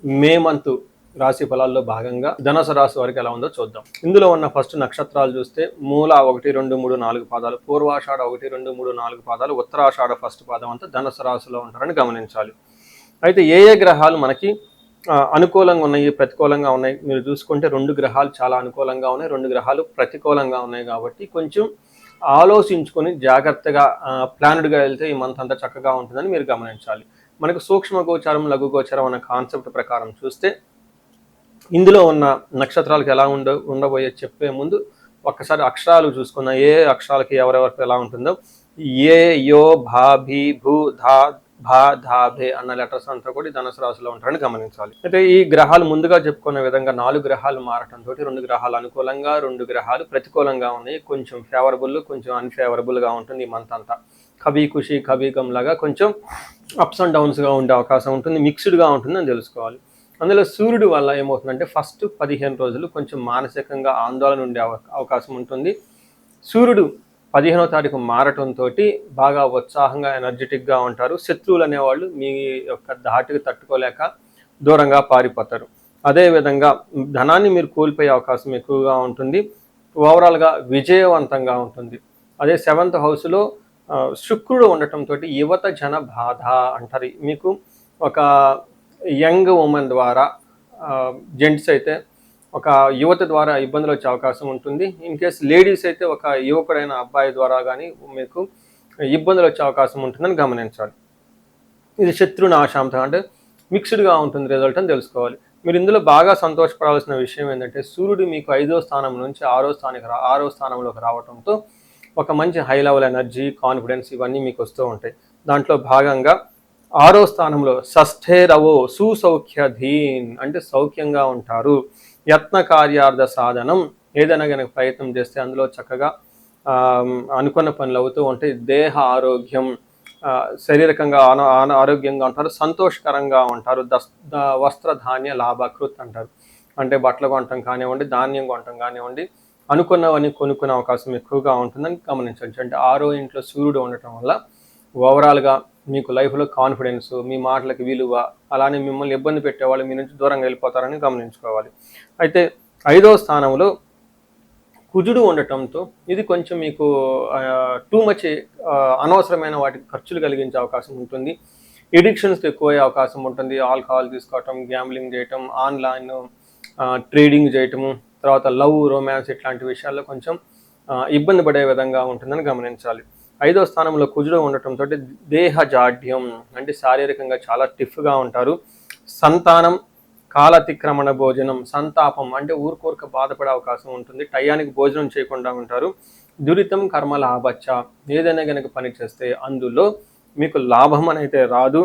May month రాశి ఫలాల్లో భాగంగా ధనుసు రాశి వారికి ఎలా ఉందో చూద్దాం. ఇందులో ఉన్న ఫస్ట్ నక్షత్రాలు చూస్తే మూల 1, 2, 3, 4 పాదాలు, పూర్వాషాఢ 1, 2, 3, 4 పాదాలు, ఉత్తరాషాఢ ఫస్ట్ పాదం అంతా ధనుసు రాశిలో ఉంటారని గమనించాలి. అయితే ఏ ఏ గ్రహాలు మనకి అనుకూలంగా ఉన్నాయి, ప్రతికూలంగా ఉన్నాయి మీరు చూసుకుంటే 2 గ్రహాలు చాలా అనుకూలంగా ఉన్నాయి, 2 గ్రహాలు ప్రతికూలంగా ఉన్నాయి. కాబట్టి కొంచెం ఆలోచించుకొని జాగ్రత్తగా ప్లాన్డ్గా వెళ్తే ఈ మంత్ అంతా చక్కగా ఉంటుందని మీరు గమనించాలి. మనకు సూక్ష్మ గోచారం, లఘు గోచారం అన్న కాన్సెప్ట్ ప్రకారం చూస్తే ఇందులో ఉన్న నక్షత్రాలకు ఎలా ఉండబోయే చెప్పే ముందు ఒక్కసారి అక్షరాలు చూసుకున్న ఏ అక్షరాలకి ఎవరెవరికి ఎలా ఉంటుందో ఏ యో భా భీ భూ ధా భా ధా భే అన్న లెటర్స్ అంతా కూడా ధనుసు రాశిలో ఉంటారని గమనించాలి. అయితే ఈ గ్రహాలు ముందుగా చెప్పుకునే విధంగా 4 గ్రహాలు మారటంతో 2 గ్రహాలు అనుకూలంగా, 2 గ్రహాలు ప్రతికూలంగా ఉన్నాయి. కొంచెం ఫేవరబుల్, కొంచెం అన్ఫేవరబుల్గా ఉంటుంది ఈ మంత్ అంతా. కభీ ఖుషి కభీ గమ్ లాగా కొంచెం అప్స్ అండ్ డౌన్స్గా ఉండే అవకాశం ఉంటుంది, మిక్స్డ్గా ఉంటుందని తెలుసుకోవాలి. అందులో సూర్యుడు వల్ల ఏమవుతుందంటే ఫస్ట్ 15 రోజులు కొంచెం మానసికంగా ఆందోళన ఉండే అవకాశం ఉంటుంది. సూర్యుడు 15వ తారీఖు మారటంతో బాగా ఉత్సాహంగా ఎనర్జెటిక్గా ఉంటారు. శత్రువులు అనేవాళ్ళు మీ యొక్క ధాటికి తట్టుకోలేక దూరంగా పారిపోతారు. అదేవిధంగా ధనాన్ని మీరు కోల్పోయే అవకాశం ఎక్కువగా ఉంటుంది. ఓవరాల్గా విజయవంతంగా ఉంటుంది. అదే 7th హౌస్లో శుక్రుడు ఉండటంతో యువత జన బాధ అంటారు. మీకు ఒక యంగ్ ఉమెన్ ద్వారా జెంట్స్ అయితే ఒక యువత ద్వారా ఇబ్బందులు వచ్చే అవకాశం ఉంటుంది. ఇన్ కేస్ లేడీస్ అయితే ఒక యువకుడైన అబ్బాయి ద్వారా కానీ మీకు ఇబ్బందులు వచ్చే అవకాశం ఉంటుందని గమనించాలి. ఇది శత్రునాశాంతం అంటే మిక్స్డ్గా ఉంటుంది రిజల్ట్ అని తెలుసుకోవాలి. మీరు ఇందులో బాగా సంతోషపడాల్సిన విషయం ఏంటంటే సూర్యుడు మీకు 5వ స్థానం నుంచి 6వ స్థానంలోకి రావడంతో ఒక మంచి హై లెవెల్ ఎనర్జీ, కాన్ఫిడెన్స్ ఇవన్నీ మీకు వస్తూ ఉంటాయి. దాంట్లో భాగంగా 6వ స్థానంలో షష్ఠేరవో సుసౌఖ్యధీన్ అంటే సౌఖ్యంగా ఉంటారు. యత్న కార్యార్థ సాధనం ఏదైనా కనుక ప్రయత్నం చేస్తే అందులో చక్కగా అనుకున్న పనులు అవుతూ ఉంటాయి. దేహ ఆరోగ్యం, శారీరకంగా ఆరోగ్యంగా ఉంటారు, సంతోషకరంగా ఉంటారు. వస్త్రధాన్య లాభకృత్ అంటారు. అంటే బట్టలు కొనటం కానివ్వండి, ధాన్యం కొనటం కానివ్వండి, అనుకున్నవన్నీ కొనుక్కునే అవకాశం ఎక్కువగా ఉంటుందని గమనించవచ్చు. అంటే 6వ ఇంట్లో సూర్యుడు ఉండటం వల్ల ఓవరాల్గా మీకు లైఫ్లో కాన్ఫిడెన్స్, మీ మాటలకు విలువ, అలానే మిమ్మల్ని ఇబ్బంది పెట్టేవాళ్ళు మీ నుంచి దూరంగా వెళ్ళిపోతారని గమనించుకోవాలి. అయితే 5వ స్థానంలో కుజుడు ఉండటంతో ఇది కొంచెం మీకు టూ మచ్ అనవసరమైన వాటికి ఖర్చులు కలిగించే అవకాశం ఉంటుంది. ఎడిక్షన్స్ ఎక్కువయ్యే అవకాశం ఉంటుంది. ఆల్కహాల్ తీసుకోవటం, గ్యాంబ్లింగ్ చేయటం, ఆన్లైన్ ట్రేడింగ్ చేయటము, తర్వాత లవ్, రొమాన్స్ ఇట్లాంటి విషయాల్లో కొంచెం ఇబ్బంది పడే విధంగా ఉంటుందని గమనించాలి. 5వ స్థానంలో కుజుడు ఉండటంతో దేహ జాడ్యం అంటే శారీరకంగా చాలా స్టిఫ్గా ఉంటారు. సంతానం, కాలతిక్రమణ భోజనం, సంతాపం అంటే ఊరుకోరుక బాధపడే అవకాశం ఉంటుంది. టయానికి భోజనం చేయకుండా ఉంటారు. దురితం కర్మ లాభచ్చ ఏదైనా కనుక పని చేస్తే అందులో మీకు లాభం అనేది రాదు.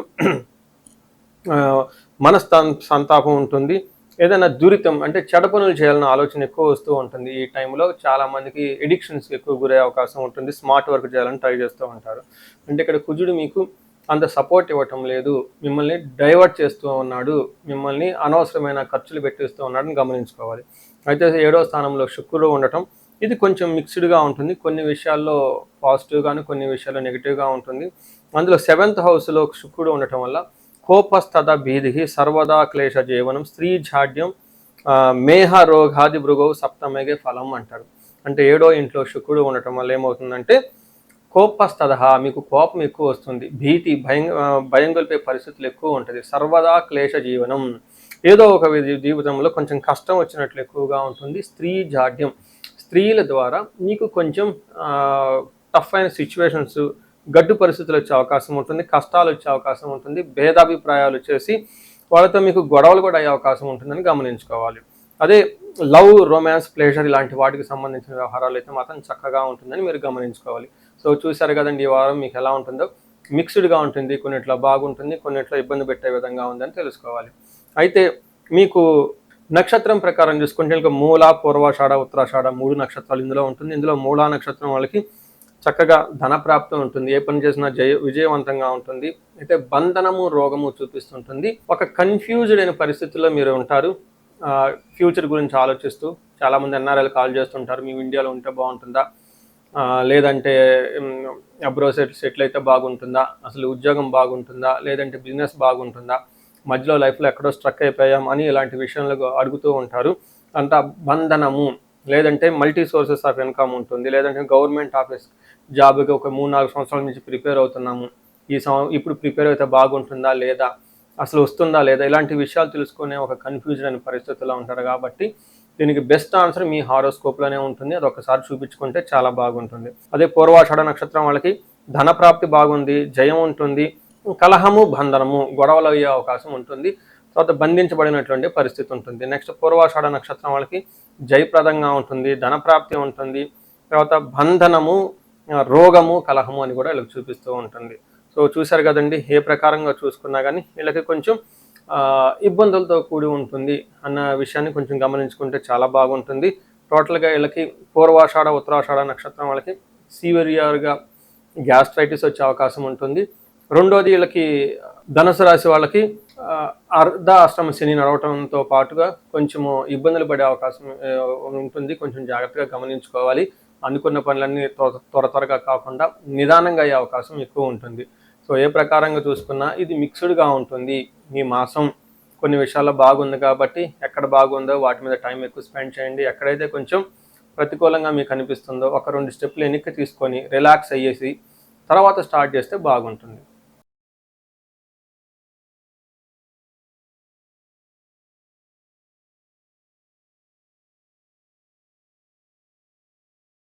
సంతాపం ఉంటుంది. ఏదైనా దురితం అంటే చెడ పనులు చేయాలన్న ఆలోచన ఎక్కువ వస్తూ ఉంటుంది. ఈ టైంలో చాలామందికి ఎడిక్షన్స్ ఎక్కువ గురే అవకాశం ఉంటుంది. స్మార్ట్ వర్క్ చేయాలని ట్రై చేస్తూ ఉంటారు. అంటే ఇక్కడ కుజుడు మీకు అంత సపోర్ట్ ఇవ్వటం లేదు, మిమ్మల్ని డైవర్ట్ చేస్తూ ఉన్నాడు, మిమ్మల్ని అనవసరమైన ఖర్చులు పెట్టిస్తూ ఉన్నాడని గమనించుకోవాలి. అయితే 7వ స్థానంలో శుక్రుడు ఉండటం ఇది కొంచెం మిక్స్డ్గా ఉంటుంది. కొన్ని విషయాల్లో పాజిటివ్గాను, కొన్ని విషయాల్లో నెగిటివ్గా ఉంటుంది. అందులో 7th హౌస్లో శుక్రుడు ఉండటం వల్ల కోపస్తద భీధి సర్వదా క్లేశ జీవనం, స్త్రీ జాడ్యం, మేహ రోగాది భృగౌ సప్తమేగే ఫలం అంటారు. అంటే 7వ ఇంట్లో శుక్రుడు ఉండటం వల్ల ఏమవుతుందంటే కోపస్తద మీకు కోపం ఎక్కువ వస్తుంది, భీతి భయం గొలిపే పరిస్థితులు ఎక్కువ ఉంటుంది. సర్వదా క్లేశ జీవనం ఏదో ఒక జీవితంలో కొంచెం కష్టం వచ్చినట్లు ఎక్కువగా ఉంటుంది. స్త్రీ జాడ్యం స్త్రీల ద్వారా మీకు కొంచెం టఫ్ అయిన సిచ్యువేషన్స్, గడ్డు పరిస్థితులు వచ్చే అవకాశం ఉంటుంది, కష్టాలు వచ్చే అవకాశం ఉంటుంది, భేదాభిప్రాయాలు వచ్చేసి వాళ్ళతో మీకు గొడవలు కూడా అయ్యే అవకాశం ఉంటుందని గమనించుకోవాలి. అదే లవ్, రొమాన్స్, ప్లేజర్ ఇలాంటి వాటికి సంబంధించిన వ్యవహారాలు అయితే మాత్రం చక్కగా ఉంటుందని మీరు గమనించుకోవాలి. సో చూసారు కదండి, ఈ వారం మీకు ఎలా ఉంటుందో మిక్స్డ్గా ఉంటుంది. కొన్నిట్లో బాగుంటుంది, కొన్నిట్లో ఇబ్బంది పెట్టే విధంగా ఉందని తెలుసుకోవాలి. అయితే మీకు నక్షత్రం ప్రకారం చూసుకుంటే ఇంకా మూల, పూర్వాషాఢ, ఉత్తరాషాఢ 3 నక్షత్రాలు ఇందులో ఉంటుంది. ఇందులో మూలా నక్షత్రం వాళ్ళకి చక్కగా ధనప్రాప్తి ఉంటుంది, ఏ పని చేసినా విజయవంతంగా ఉంటుంది. అయితే బంధనము, రోగము చూపిస్తుంటుంది. ఒక కన్ఫ్యూజ్డ్ అయిన పరిస్థితుల్లో మీరు ఉంటారు. ఫ్యూచర్ గురించి ఆలోచిస్తూ చాలామంది ఎన్ఆర్ఐలు కాల్ చేస్తుంటారు, మేము ఇండియాలో ఉంటే బాగుంటుందా, లేదంటే అబ్రాడ్ సెటిల్ అయితే బాగుంటుందా, అసలు ఉద్యోగం బాగుంటుందా, లేదంటే బిజినెస్ బాగుంటుందా, మధ్యలో లైఫ్లో ఎక్కడో స్ట్రక్ అయిపోయాం అని ఇలాంటి విషయంలో అడుగుతూ ఉంటారు. అంత బంధనము, లేదంటే మల్టీ సోర్సెస్ ఆఫ్ ఇన్కమ్ ఉంటుంది, లేదంటే గవర్నమెంట్ ఆఫీస్ జాబ్కి ఒక 3-4 సంవత్సరాల నుంచి ప్రిపేర్ అవుతున్నాము, ఇప్పుడు ప్రిపేర్ అయితే బాగుంటుందా లేదా, అసలు వస్తుందా లేదా, ఇలాంటి విషయాలు తెలుసుకునే ఒక కన్ఫ్యూజన్ అనే పరిస్థితుల్లో ఉంటారు. కాబట్టి దీనికి బెస్ట్ ఆన్సర్ మీ హారోస్కోప్లోనే ఉంటుంది. అది ఒకసారి చూపించుకుంటే చాలా బాగుంటుంది. అదే పూర్వాషాఢ నక్షత్రం వాళ్ళకి ధన ప్రాప్తి బాగుంది, జయం ఉంటుంది, కలహము బంధనము గొడవలు అయ్యే అవకాశం ఉంటుంది, తర్వాత బంధించబడినటువంటి పరిస్థితి ఉంటుంది. నెక్స్ట్ పూర్వాషాఢ నక్షత్రం వాళ్ళకి జయప్రదంగా ఉంటుంది, ధనప్రాప్తి ఉంటుంది, తర్వాత బంధనము, రోగము, కలహము అని కూడా వీళ్ళకి చూపిస్తూ ఉంటుంది. సో చూశారు కదండి, ఏ ప్రకారంగా చూసుకున్నా కానీ వీళ్ళకి కొంచెం ఇబ్బందులతో కూడి ఉంటుంది అన్న విషయాన్ని కొంచెం గమనించుకుంటే చాలా బాగుంటుంది. టోటల్గా వీళ్ళకి పూర్వాషాఢ ఉత్తరాషాఢ నక్షత్రం వాళ్ళకి సివియర్గా గ్యాస్ట్రైటిస్ వచ్చే అవకాశం ఉంటుంది. రెండోది వీళ్ళకి ధనుసు రాశి వాళ్ళకి అర్ధ అష్టమ శని నడవటంతో పాటుగా కొంచెము ఇబ్బందులు పడే అవకాశం ఉంటుంది. కొంచెం జాగ్రత్తగా గమనించుకోవాలి. అనుకున్న పనులన్నీ త్వరగా కాకుండా నిదానంగా అయ్యే అవకాశం ఎక్కువ ఉంటుంది. సో ఏ ప్రకారంగా చూసుకున్నా ఇది మిక్స్డ్గా ఉంటుంది. ఈ మాసం కొన్ని విషయాల్లో బాగుంది కాబట్టి ఎక్కడ బాగుందో వాటి మీద టైం ఎక్కువ స్పెండ్ చేయండి. ఎక్కడైతే కొంచెం ప్రతికూలంగా మీకు అనిపిస్తుందో ఒక 2 స్టెప్లు వెనక్కి తీసుకొని రిలాక్స్ అయ్యేసి తర్వాత స్టార్ట్ చేస్తే బాగుంటుంది.